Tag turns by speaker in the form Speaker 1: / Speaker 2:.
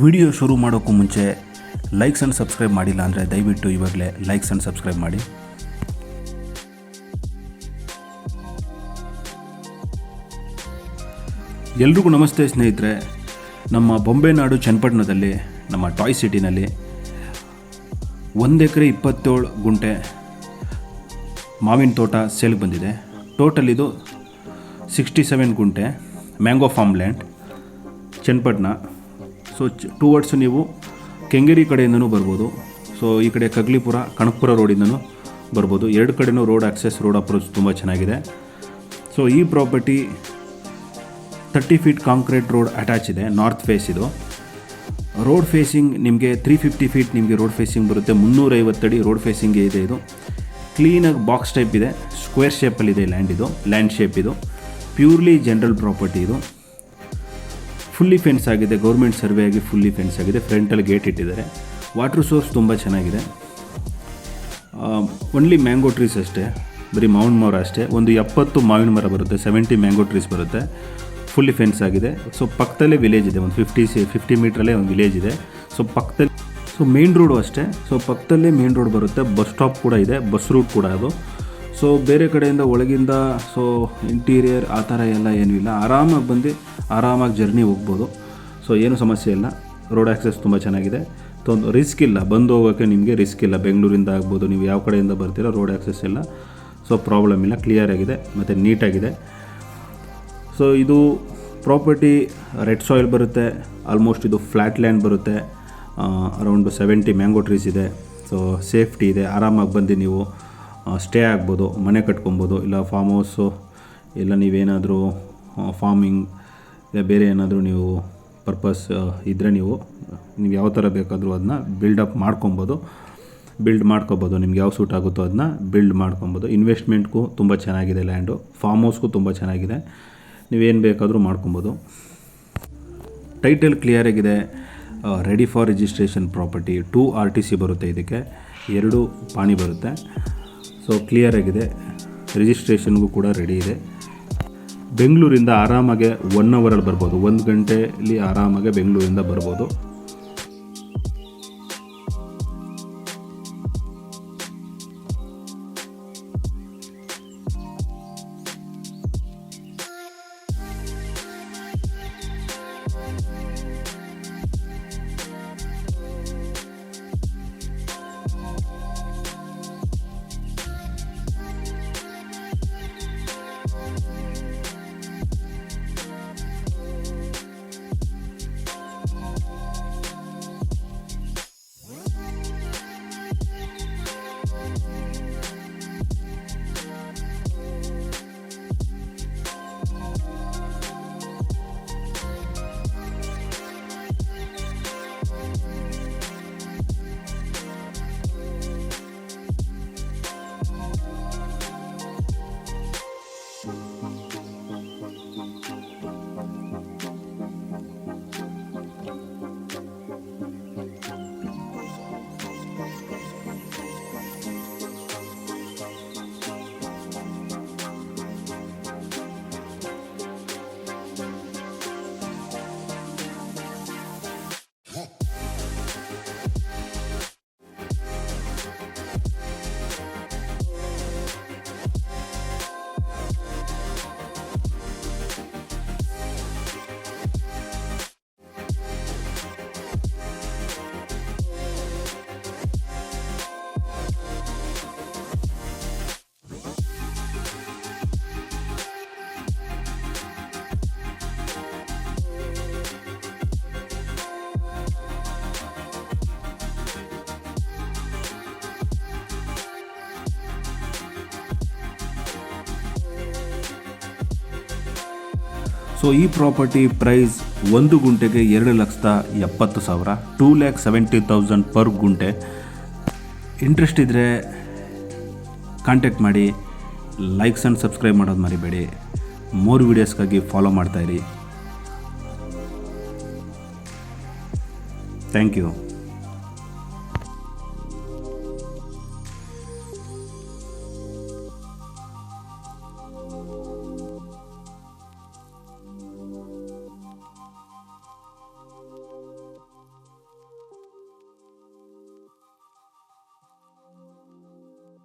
Speaker 1: Video ಶುರು ಮಾಡೋಕ್ಕೂ ಮುಂಚೆ ಲೈಕ್ಸ್ ಆ್ಯಂಡ್ ಸಬ್ಸ್ಕ್ರೈಬ್ ಮಾಡಿಲ್ಲ ಅಂದರೆ ದಯವಿಟ್ಟು ಇವಾಗಲೇ ಲೈಕ್ಸ್ ಆ್ಯಂಡ್ ಸಬ್ಸ್ಕ್ರೈಬ್ ಮಾಡಿ. ಎಲ್ರಿಗೂ ನಮಸ್ತೆ ಸ್ನೇಹಿತರೆ. ನಮ್ಮ ಬೊಂಬೆ ನಾಡು ಚನ್ನಪಟ್ಟಣದಲ್ಲಿ ನಮ್ಮ ಟಾಯ್ ಸಿಟಿನಲ್ಲಿ 1 ಎಕರೆ 27 ಗುಂಟೆ ಮಾವಿನ ತೋಟ ಸೇಲ್ಗೆ ಬಂದಿದೆ. ಟೋಟಲ್ ಇದು 67 ಗುಂಟೆ mango farm land Channapatna. So towards ನೀವು ಕೆಂಗೇರಿ ಕಡೆಯಿಂದನೂ ಬರ್ಬೋದು. ಸೊ ಈ ಕಡೆ ಕಗ್ಲಿಪುರ ಕನಕಪುರ ರೋಡಿಂದನೂ ಬರ್ಬೋದು. ಎರಡು ಕಡೆಯೂ ರೋಡ್ ಆಕ್ಸೆಸ್, ರೋಡ್ ಅಪ್ರೋಚ್ ತುಂಬ ಚೆನ್ನಾಗಿದೆ. ಸೊ ಈ property 30 feet concrete road attach ಇದೆ. ನಾರ್ತ್ ಫೇಸ್ ಇದು. ರೋಡ್ ಫೇಸಿಂಗ್ ನಿಮಗೆ 350 ಫೀಟ್ ನಿಮಗೆ ರೋಡ್ ಫೇಸಿಂಗ್ ಬರುತ್ತೆ. 350 ಅಡಿ ರೋಡ್ ಫೇಸಿಂಗ್ಗೆ ಇದೆ. ಇದು ಕ್ಲೀನಾಗಿ ಬಾಕ್ಸ್ ಟೈಪ್ ಇದೆ, ಸ್ಕ್ವೇರ್ ಶೇಪಲ್ಲಿದೆ ಲ್ಯಾಂಡ್ ಶೇಪ್ ಇದು. ಪ್ಯೂರ್ಲಿ ಜನರಲ್ ಪ್ರಾಪರ್ಟಿ ಇದು. ಫುಲ್ಲಿ ಫೆನ್ಸ್ ಆಗಿದೆ, ಗೌರ್ಮೆಂಟ್ ಸರ್ವೆ ಆಗಿ ಫುಲ್ಲಿ ಫೆನ್ಸ್ ಆಗಿದೆ. ಫ್ರಂಟಲ್ಲಿ ಗೇಟ್ ಇಟ್ಟಿದ್ದಾರೆ. ವಾಟರ್ ಸೋರ್ಸ್ ತುಂಬ ಚೆನ್ನಾಗಿದೆ. ಓನ್ಲಿ ಮ್ಯಾಂಗೋ ಟ್ರೀಸ್ ಅಷ್ಟೇ, ಬರೀ ಮಾವಿನ ಮರ ಅಷ್ಟೇ. ಒಂದು 70 ಮಾವಿನ ಮರ ಬರುತ್ತೆ, 70 ಮ್ಯಾಂಗೋ ಟ್ರೀಸ್ ಬರುತ್ತೆ. ಫುಲ್ಲಿ ಫೆನ್ಸ್ ಆಗಿದೆ. ಸೊ ಪಕ್ಕದಲ್ಲೇ ವಿಲೇಜ್ ಇದೆ, ಒಂದು 50 ಮೀಟ್ರಲ್ಲೇ ಒಂದು ವಿಲೇಜ್ ಇದೆ. ಸೊ ಪಕ್ಕದಲ್ಲಿ ಮೇನ್ ರೋಡು ಅಷ್ಟೇ. ಸೊ ಪಕ್ಕದಲ್ಲೇ ಮೇನ್ ರೋಡ್ ಬರುತ್ತೆ. ಬಸ್ ಸ್ಟಾಪ್ ಕೂಡ ಇದೆ, ಬಸ್ ರೂಟ್ ಕೂಡ ಅದು. ಸೊ ಬೇರೆ ಕಡೆಯಿಂದ ಒಳಗಿಂದ ಸೊ ಇಂಟೀರಿಯರ್ ಆ ಥರ ಎಲ್ಲ ಏನೂ ಇಲ್ಲ. ಆರಾಮಾಗಿ ಜರ್ನಿ ಹೋಗ್ಬೋದು. ಸೊ ಏನೂ ಸಮಸ್ಯೆ ಇಲ್ಲ. ರೋಡ್ ಆ್ಯಕ್ಸೆಸ್ ತುಂಬ ಚೆನ್ನಾಗಿದೆ. ರಿಸ್ಕ್ ಇಲ್ಲ, ಬಂದು ಹೋಗೋಕ್ಕೆ ನಿಮಗೆ ರಿಸ್ಕ್ ಇಲ್ಲ. ಬೆಂಗಳೂರಿಂದ ಆಗ್ಬೋದು, ನೀವು ಯಾವ ಕಡೆಯಿಂದ ಬರ್ತೀರೋ ರೋಡ್ ಆ್ಯಕ್ಸೆಸ್ ಇಲ್ಲ. ಸೊ ಪ್ರಾಬ್ಲಮ್ ಇಲ್ಲ, ಕ್ಲಿಯರ್ ಆಗಿದೆ ಮತ್ತು ನೀಟಾಗಿದೆ. ಸೊ ಇದು ಪ್ರಾಪರ್ಟಿ ರೆಡ್ ಸಾಯಿಲ್ ಬರುತ್ತೆ. ಆಲ್ಮೋಸ್ಟ್ ಇದು ಫ್ಲ್ಯಾಟ್ ಲ್ಯಾಂಡ್ ಬರುತ್ತೆ. ಅರೌಂಡು 70 ಮ್ಯಾಂಗೋ ಟ್ರೀಸ್ ಇದೆ. ಸೊ ಸೇಫ್ಟಿ ಇದೆ. ಆರಾಮಾಗಿ ಬಂದು ನೀವು ಸ್ಟೇ ಆಗ್ಬೋದು, ಮನೆ ಕಟ್ಕೊಬೋದು, ಇಲ್ಲ ಫಾರ್ಮ್ ಹೌಸು, ಇಲ್ಲ ನೀವೇನಾದರೂ ಫಾರ್ಮಿಂಗ್ ಇಲ್ಲ ಬೇರೆ ಏನಾದರೂ ನೀವು ಪರ್ಪಸ್ ಇದ್ದರೆ ನೀವು ಯಾವ ಥರ ಬೇಕಾದರೂ ಅದನ್ನ ಬಿಲ್ಡ್ ಮಾಡ್ಕೊಬೋದು. ನಿಮ್ಗೆ ಯಾವ ಸೂಟ್ ಆಗುತ್ತೋ ಅದನ್ನ ಬಿಲ್ಡ್ ಮಾಡ್ಕೊಬೋದು. ಇನ್ವೆಸ್ಟ್ಮೆಂಟ್ಗೂ ತುಂಬ ಚೆನ್ನಾಗಿದೆ ಲ್ಯಾಂಡು. ಫಾರ್ಮ್ ಹೌಸ್ಗೂ ತುಂಬ ಚೆನ್ನಾಗಿದೆ. ನೀವೇನು ಬೇಕಾದರೂ ಮಾಡ್ಕೊಬೋದು. ಟೈಟಲ್ ಕ್ಲಿಯರ್ ಆಗಿದೆ. Ready for registration property. 2 RTC ಬರುತ್ತೆ. ಇದಕ್ಕೆ 2 ಪಾಣಿ ಬರುತ್ತೆ. ಸೊ ಕ್ಲಿಯರ್ ಆಗಿದೆ. ರಿಜಿಸ್ಟ್ರೇಷನ್ಗೂ ಕೂಡ ರೆಡಿ ಇದೆ. ಬೆಂಗಳೂರಿಂದ ಆರಾಮಾಗೆ 1 ಅವರಲ್ಲಿ ಬರ್ಬೋದು. 1 ಗಂಟೆಯಲ್ಲಿ ಆರಾಮಾಗೆ ಬೆಂಗಳೂರಿಂದ ಬರ್ಬೋದು. ಸೊ ಈ ಪ್ರಾಪರ್ಟಿ ಪ್ರೈಸ್ 1 ಗುಂಟೆಗೆ 2,70,000, 2,70,000 ಪರ್ ಗುಂಟೆ. ಇಂಟ್ರೆಸ್ಟ್ ಇದ್ದರೆ ಕಾಂಟ್ಯಾಕ್ಟ್ ಮಾಡಿ. ಲೈಕ್ಸ್ ಆ್ಯಂಡ್ ಸಬ್ಸ್ಕ್ರೈಬ್ ಮಾಡೋದು ಮರಿಬೇಡಿ. ಮೋರ್ ವೀಡಿಯೋಸ್ಗಾಗಿ ಫಾಲೋ ಮಾಡ್ತಾಯಿರಿ. Thank you.